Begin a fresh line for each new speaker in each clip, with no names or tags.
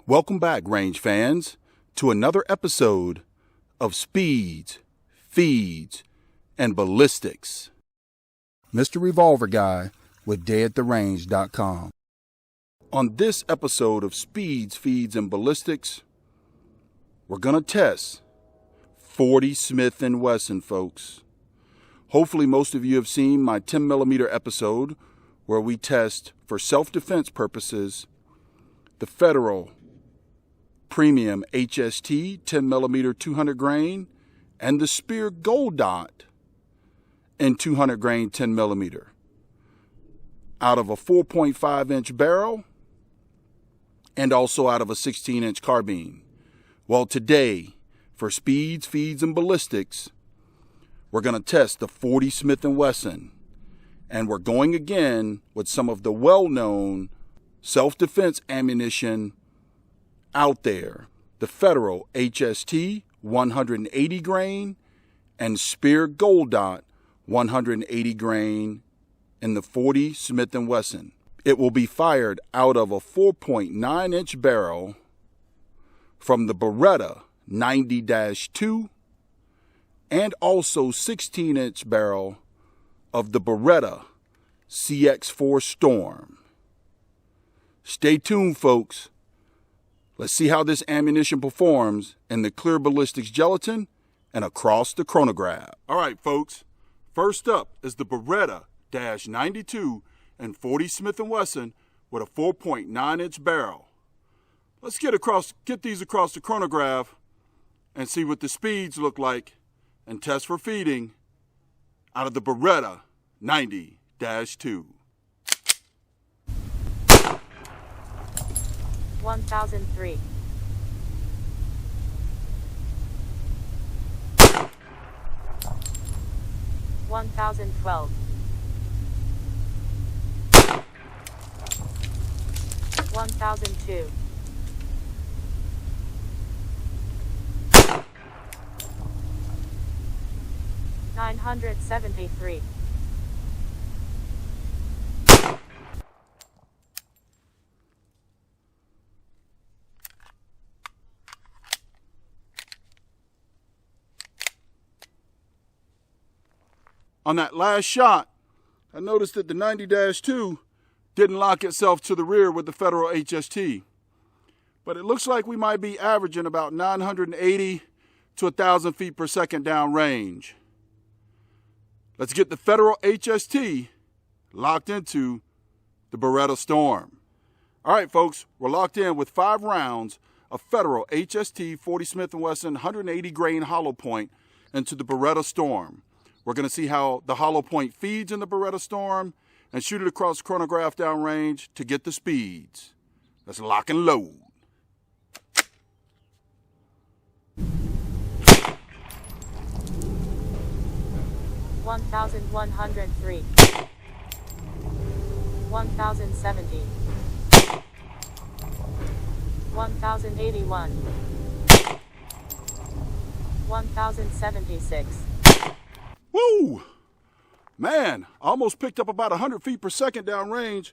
Welcome back, range fans, to another episode of Speeds, Feeds, and Ballistics. Mr. Revolver Guy with DayAtTheRange.com. On this episode of Speeds, Feeds, and Ballistics, we're going to test 40 Smith & Wesson, folks. Hopefully most of you have seen my 10mm episode where we test, for self-defense purposes, the Federal Premium HST 10mm 200 grain and the Speer Gold Dot in 200 grain 10mm out of a 4.5-inch barrel and also out of a 16-inch carbine. Well, today, for Speeds, Feeds, and Ballistics, we're going to test the 40 Smith & Wesson, and we're going again with some of the well-known self-defense ammunition out there, the Federal HST 180 grain and Speer Gold Dot 180 grain in the 40 Smith & Wesson. It will be fired out of a 4.9-inch barrel from the Beretta 90-2 and also 16-inch barrel of the Beretta CX4 Storm. Stay tuned, folks. Let's see how this ammunition performs in the clear ballistics gelatin and across the chronograph. All right, folks. First up is the Beretta 92 and 40 Smith & Wesson with a 4.9-inch barrel. Let's get these across the chronograph and see what the speeds look like and test for feeding out of the Beretta 90-2.
1003. 1012. 1002. 973.
On that last shot, I noticed that the 90-2 didn't lock itself to the rear with the Federal HST. But it looks like we might be averaging about 980 to 1,000 feet per second downrange. Let's get the Federal HST locked into the Beretta Storm. All right, folks, we're locked in with 5 rounds of Federal HST 40 Smith & Wesson 180 grain hollow point into the Beretta Storm. We're going to see how the hollow point feeds in the Beretta Storm and shoot it across chronograph downrange to get the speeds. Let's lock and load.
One 1,103. 1,070. 1,081. 1,076.
Woo! Man, I almost picked up about 100 feet per second downrange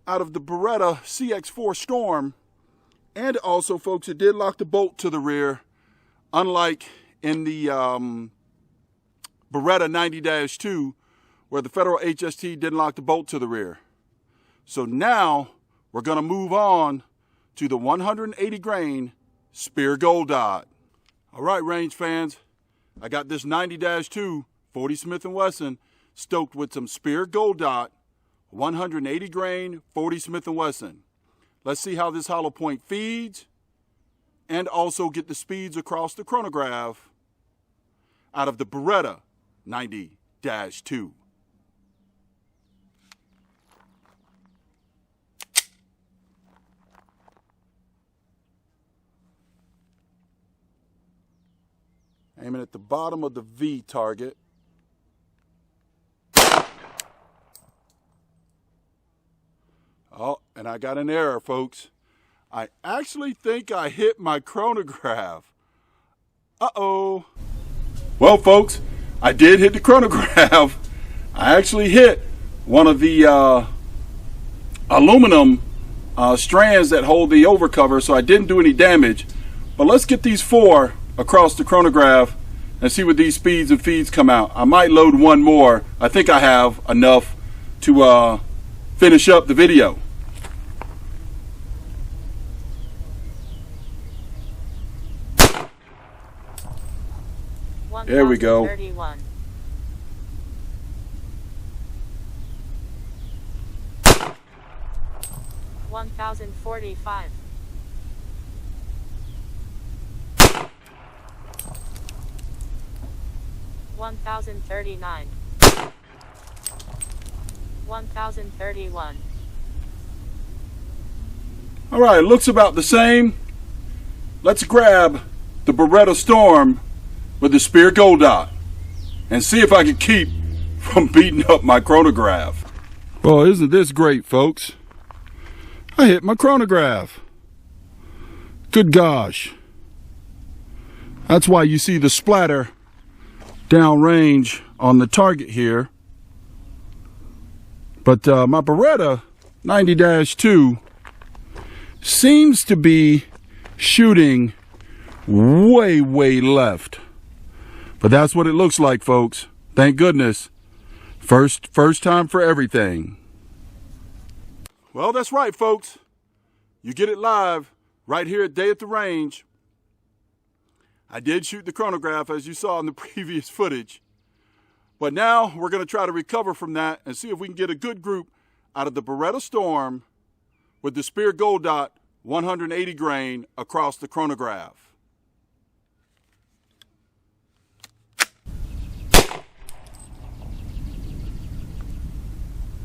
out of the Beretta CX4 Storm. And also, folks, it did lock the bolt to the rear, unlike in the Beretta 90-2, where the Federal HST didn't lock the bolt to the rear. So now we're going to move on to the 180 grain Speer Gold Dot. All right, range fans, I got this 90-2 40 Smith & Wesson stoked with some Speer Gold Dot 180 grain 40 Smith & Wesson. Let's see how this hollow point feeds and also get the speeds across the chronograph out of the Beretta 90-2. Aiming at the bottom of the V target. Oh, and I got an error, folks. I actually think I hit my chronograph. Uh-oh. Well, folks, I did hit the chronograph. I actually hit one of the aluminum strands that hold the overcover, so I didn't do any damage. But let's get these 4 across the chronograph and see what these speeds and feeds come out. I might load one more. I think I have enough to finish up the video. There we go.
31. 1045. 1039. 1031.
All right, looks about the same. Let's grab the Beretta Storm with the Spear Gold Dot and see if I can keep from beating up my chronograph. Well, isn't this great, folks? I hit my chronograph. Good gosh. That's why you see the splatter downrange on the target here. But my Beretta 90-2 seems to be shooting way left. But that's what it looks like, folks. Thank goodness. First time for everything. Well, that's right, folks. You get it live right here at Day at the Range. I did shoot the chronograph, as you saw in the previous footage. But now we're going to try to recover from that and see if we can get a good group out of the Beretta Storm with the Spear Gold Dot 180 grain across the chronograph.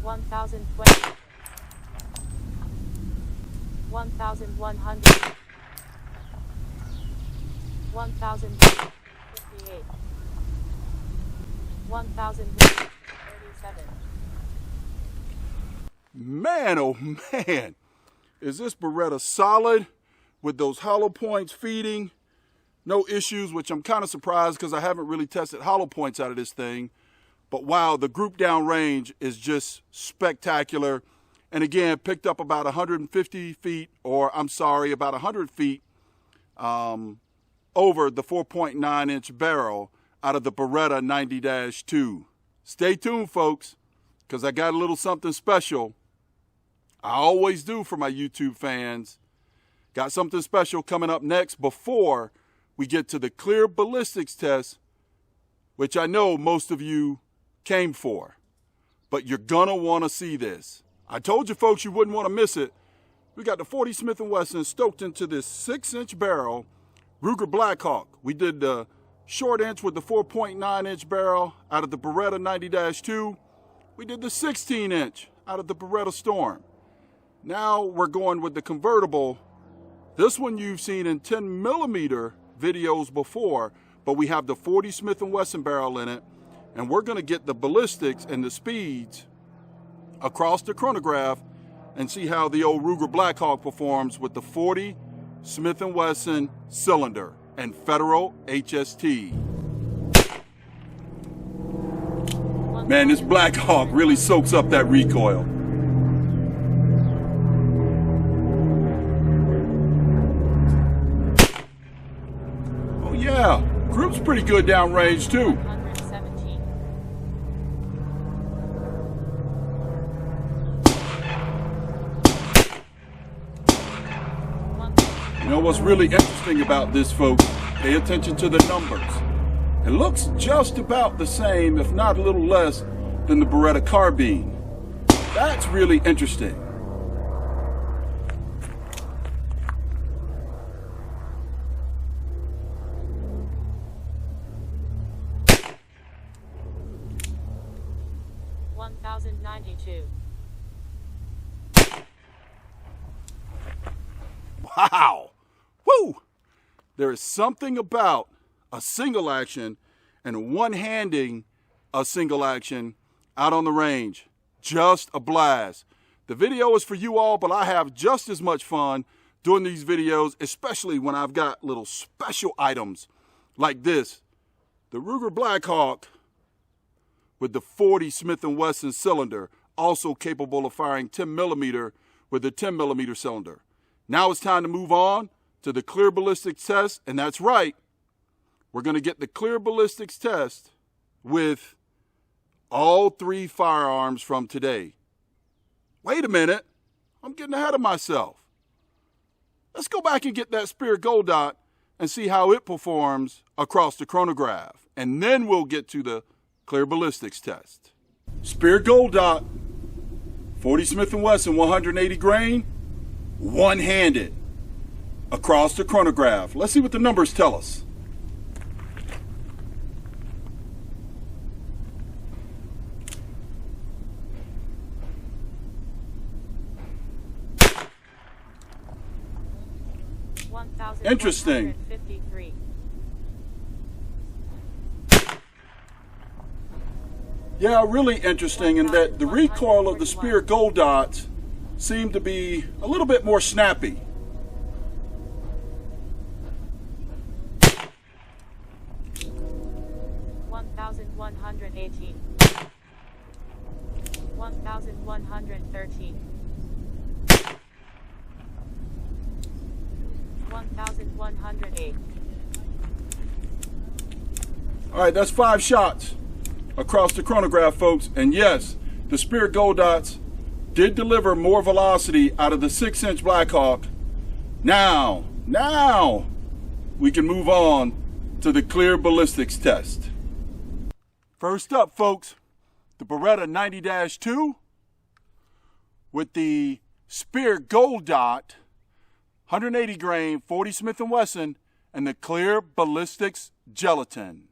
One 1100. 1058. 1037.
Man, oh man, is this Beretta solid with those hollow points feeding? No issues, which I'm kind of surprised because I haven't really tested hollow points out of this thing. But wow, the group down range is just spectacular. And again, picked up about 150 feet, or I'm sorry, about 100 feet over the 4.9-inch barrel out of the Beretta 90-2. Stay tuned, folks, because I got a little something special. I always do for my YouTube fans. Got something special coming up next before we get to the clear ballistics test, which I know most of you came for. But you're going to want to see this. I told you folks you wouldn't want to miss it. We got the 40 Smith & Wesson stoked into this 6-inch barrel Ruger Blackhawk. We did the short inch with the 4.9-inch barrel out of the Beretta 90-2. We did the 16-inch out of the Beretta Storm. Now we're going with the convertible. This one you've seen in 10mm videos before, but we have the 40 Smith & Wesson barrel in it, and we're going to get the ballistics and the speeds across the chronograph and see how the old Ruger Blackhawk performs with the 40 Smith & Wesson cylinder and Federal HST. Man, this Blackhawk really soaks up that recoil. Oh yeah, group's pretty good downrange too.
117.
You know what's really interesting about this, folks? Pay attention to the numbers. It looks just about the same, if not a little less, than the Beretta carbine. That's really interesting.
$1,092.
Wow! Woo! There is something about a single action and one-handing a single action out on the range. Just a blast. The video is for you all, but I have just as much fun doing these videos, especially when I've got little special items like this. The Ruger Blackhawk with the 40 Smith & Wesson cylinder, also capable of firing 10mm with a 10mm cylinder. Now it's time to move on to the clear ballistics test, and that's right. We're going to get the clear ballistics test with all 3 firearms from today. Wait a minute, I'm getting ahead of myself. Let's go back and get that Spear Gold Dot and see how it performs across the chronograph. And then we'll get to the clear ballistics test. Spear Gold Dot, 40 Smith & Wesson 180 grain, one-handed across the chronograph. Let's see what the numbers tell us. Interesting. Yeah, really interesting in that the recoil of the Spear Gold Dots seemed to be a little bit more snappy. $1,118. $1,113. 1,108. All right, that's 5 shots across the chronograph, folks. And yes, the Spear Gold Dots did deliver more velocity out of the 6-inch Blackhawk. Now we can move on to the clear ballistics test. First up, folks, the Beretta 90-2 with the Spear Gold Dot 180 grain 40 Smith & Wesson and the clear ballistics gelatin.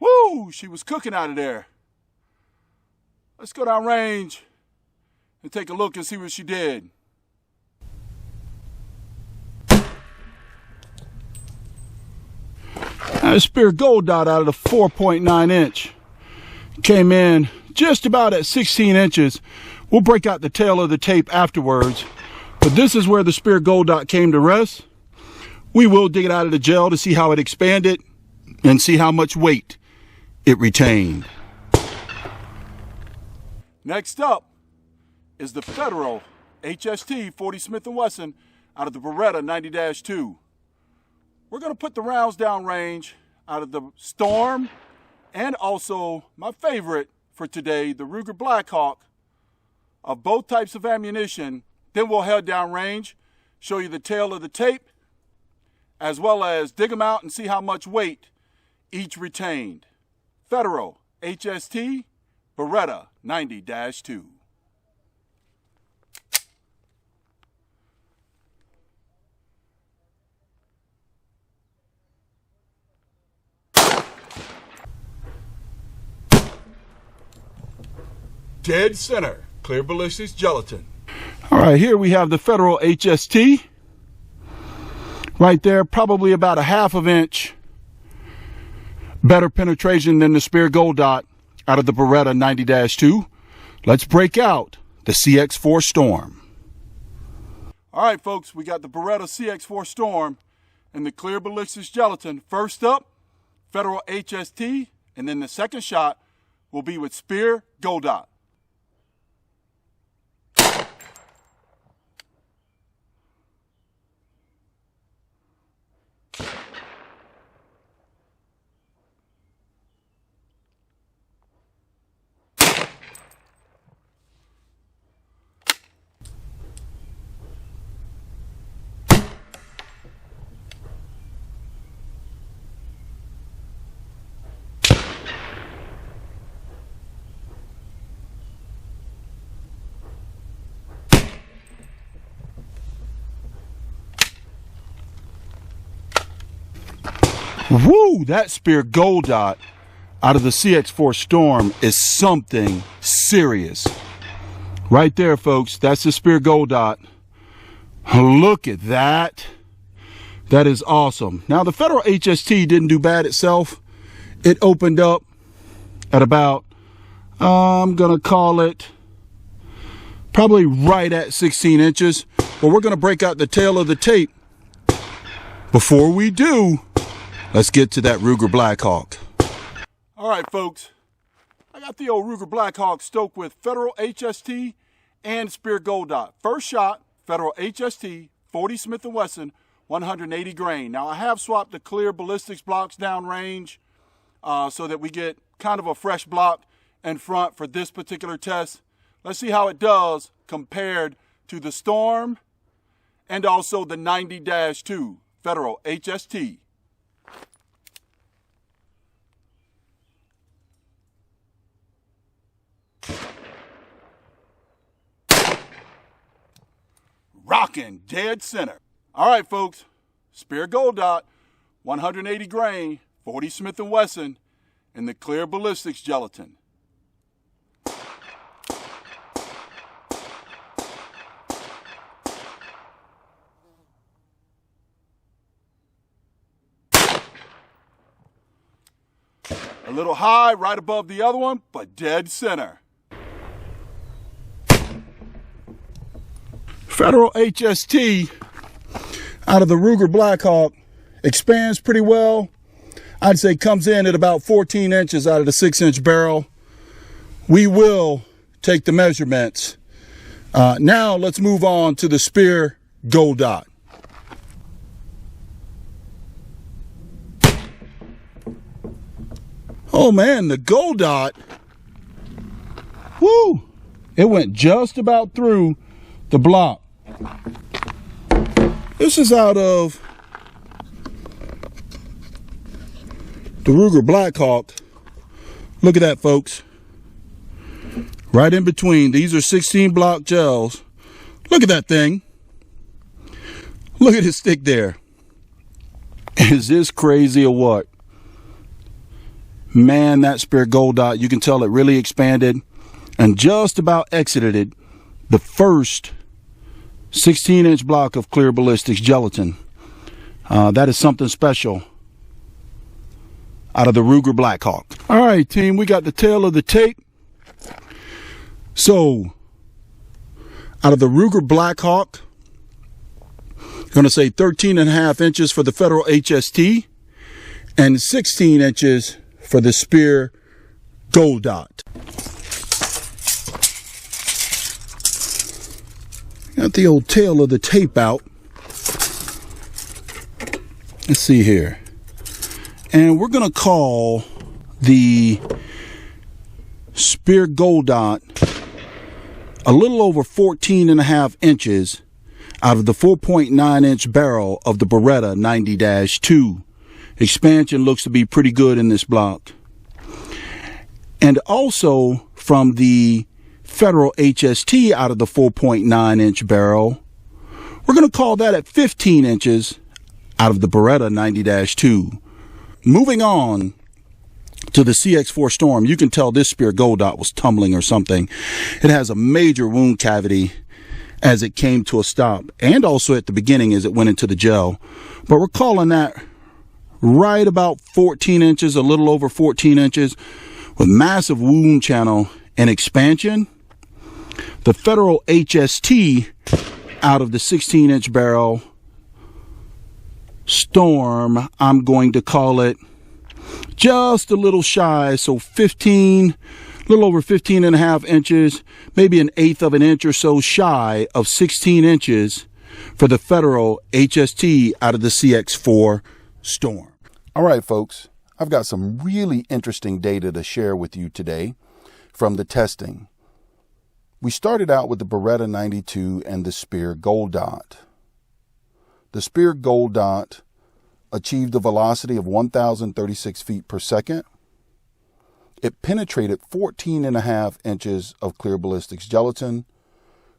Woo! She was cooking out of there. Let's go down range and take a look and see what she did. The Spear Gold Dot out of the 4.9 inch came in just about at 16 inches. We'll break out the tail of the tape afterwards, but this is where the Spear Gold Dot came to rest. We will dig it out of the gel to see how it expanded and see how much weight it retained. Next up is the Federal HST 40 Smith & Wesson out of the Beretta 90-2. We're going to put the rounds down range out of the Storm and also my favorite for today, the Ruger Blackhawk, of both types of ammunition. Then we'll head down range, show you the tail of the tape, as well as dig them out and see how much weight each retained. Federal HST Beretta 90-2. Dead center, clear ballistics gelatin. All right, here we have the Federal HST. Right there, probably about a 1/2 inch better penetration than the Spear Gold Dot out of the Beretta 90-2. Let's break out the CX4 Storm. All right, folks, we got the Beretta CX4 Storm and the clear ballistics gelatin. First up, Federal HST, and then the second shot will be with Spear Gold Dot. Woo! That Spear Gold Dot out of the CX4 Storm is something serious. Right there, folks. That's the Spear Gold Dot. Look at that. That is awesome. Now, the Federal HST didn't do bad itself. It opened up at about, I'm going to call it Probably right at 16 inches. But we're going to break out the tail of the tape. Before we do, let's get to that Ruger Blackhawk. All right, folks. I got the old Ruger Blackhawk stoked with Federal HST and Speer Gold Dot. First shot, Federal HST, 40 Smith & Wesson, 180 grain. Now, I have swapped the clear ballistics blocks downrange so that we get kind of a fresh block in front for this particular test. Let's see how it does compared to the Storm and also the 90-2 Federal HST. Rocking dead center. All right, folks. Speer Gold Dot, 180 grain, 40 Smith & Wesson, and the clear ballistics gelatin. A little high, right above the other one, but dead center. Federal HST out of the Ruger Blackhawk expands pretty well. I'd say comes in at about 14 inches out of the 6-inch barrel. We will take the measurements. Now let's move on to the Speer Gold Dot. Oh man, the Gold Dot, whoo, it went just about through the block. This is out of the Ruger Blackhawk. Look at that, folks. Right in between. These are 16 block gels. Look at that thing. Look at his stick there. Is this crazy or what? Man, that Speer Gold Dot, you can tell it really expanded and just about exited the first 16-inch block of clear ballistics gelatin. That is something special out of the Ruger Blackhawk. All right, team, we got the tail of the tape. So, out of the Ruger Blackhawk, I'm going to say 13.5 inches for the Federal HST and 16 inches for the Speer Gold Dot. Got the old tail of the tape out. Let's see here. And we're going to call the Speer Gold Dot a little over 14.5 inches out of the 4.9-inch barrel of the Beretta 90-2. Expansion looks to be pretty good in this block. And also from the Federal HST out of the 4.9-inch barrel, we're going to call that at 15 inches out of the Beretta 90-2. Moving on to the CX4 Storm, you can tell this Speer Gold Dot was tumbling or something. It has a major wound cavity as it came to a stop, and also at the beginning as it went into the gel. But we're calling that right about 14 inches, a little over 14 inches, with massive wound channel and expansion. The Federal HST out of the 16-inch barrel Storm, I'm going to call it just a little shy, so 15, a little over 15.5 inches, maybe 1/8 of an inch or so shy of 16 inches for the Federal HST out of the CX4 Storm. All right, folks, I've got some really interesting data to share with you today from the testing. We started out with the Beretta 92 and the Speer Gold Dot. The Speer Gold Dot achieved a velocity of 1,036 feet per second. It penetrated 14.5 inches of clear ballistics gelatin,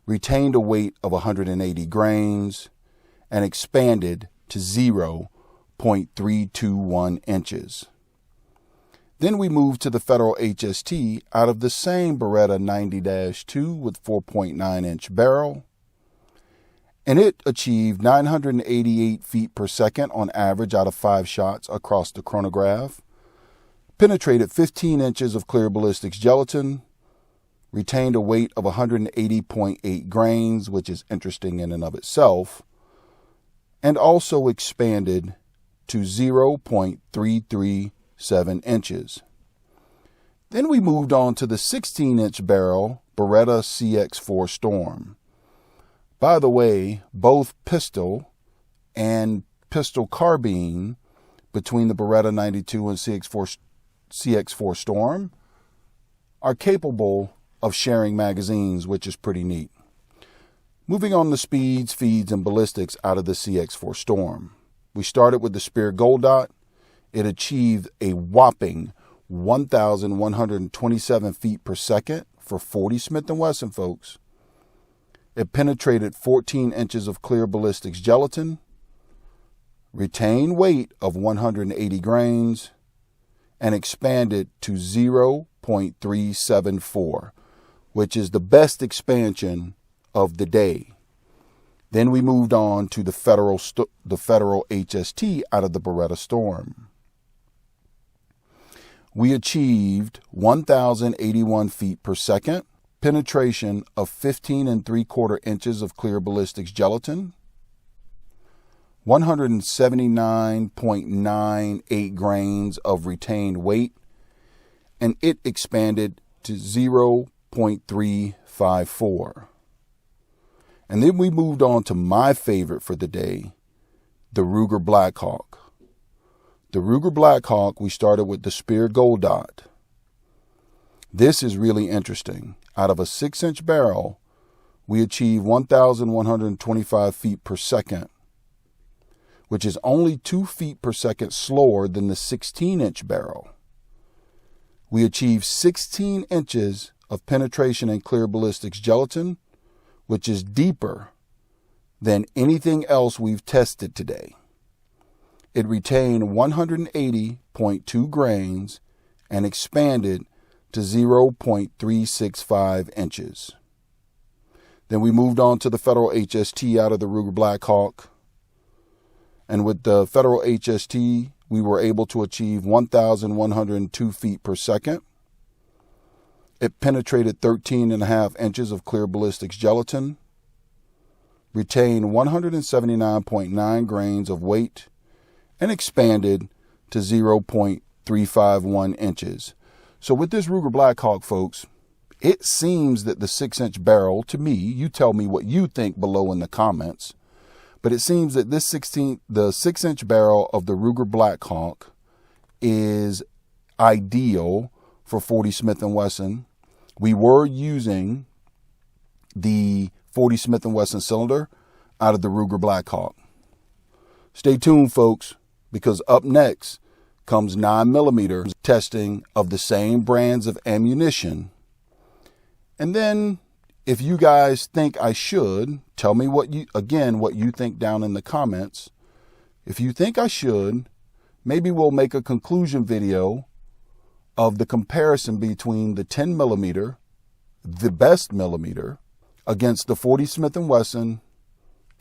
retained a weight of 180 grains, and expanded to 0.321 inches. Then we moved to the Federal HST out of the same Beretta 90-2 with 4.9-inch barrel, and it achieved 988 feet per second on average out of 5 shots across the chronograph, penetrated 15 inches of clear ballistics gelatin, retained a weight of 180.8 grains, which is interesting in and of itself, and also expanded to 0.337 inches. Then we moved on to the 16-inch barrel Beretta CX4 Storm. By the way, both pistol and pistol carbine between the Beretta 92 and CX4 Storm are capable of sharing magazines, which is pretty neat. Moving on to speeds, feeds, and ballistics out of the CX4 Storm. We started with the Spear Gold Dot. It achieved a whopping 1,127 feet per second for 40 Smith & Wesson, folks. It penetrated 14 inches of clear ballistics gelatin, retained weight of 180 grains, and expanded to 0.374, which is the best expansion of the day. Then we moved on to the Federal HST out of the Beretta Storm. We achieved 1,081 feet per second, penetration of 15 3/4 inches of clear ballistics gelatin, 179.98 grains of retained weight, and it expanded to 0.354. And then we moved on to my favorite for the day, the Ruger Blackhawk. The Ruger Blackhawk, we started with the Spear Gold Dot. This is really interesting. Out of a 6-inch barrel, we achieved 1,125 feet per second, which is only 2 feet per second slower than the 16-inch barrel. We achieved 16 inches of penetration in clear ballistics gelatin, which is deeper than anything else we've tested today. It retained 180.2 grains and expanded to 0.365 inches. Then we moved on to the Federal HST out of the Ruger Blackhawk. And with the Federal HST, we were able to achieve 1,102 feet per second. It penetrated 13.5 inches of clear ballistics gelatin, retained 179.9 grains of weight, and expanded to 0.351 inches. So with this Ruger Blackhawk, folks, it seems that the 6-inch barrel, to me, you tell me what you think below in the comments, but it seems that the 6-inch barrel of the Ruger Blackhawk is ideal for 40 Smith & Wesson. We were using the 40 Smith & Wesson cylinder out of the Ruger Blackhawk. Stay tuned, folks, because up next comes 9mm testing of the same brands of ammunition. And then, if you guys think I should, tell me what you think down in the comments. If you think I should, maybe we'll make a conclusion video of the comparison between the 10mm, the best millimeter, against the 40 Smith & Wesson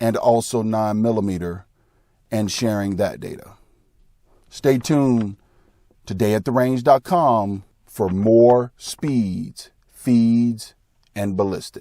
and also 9mm, and sharing that data. Stay tuned to dayattherange.com for more speeds, feeds, and ballistics.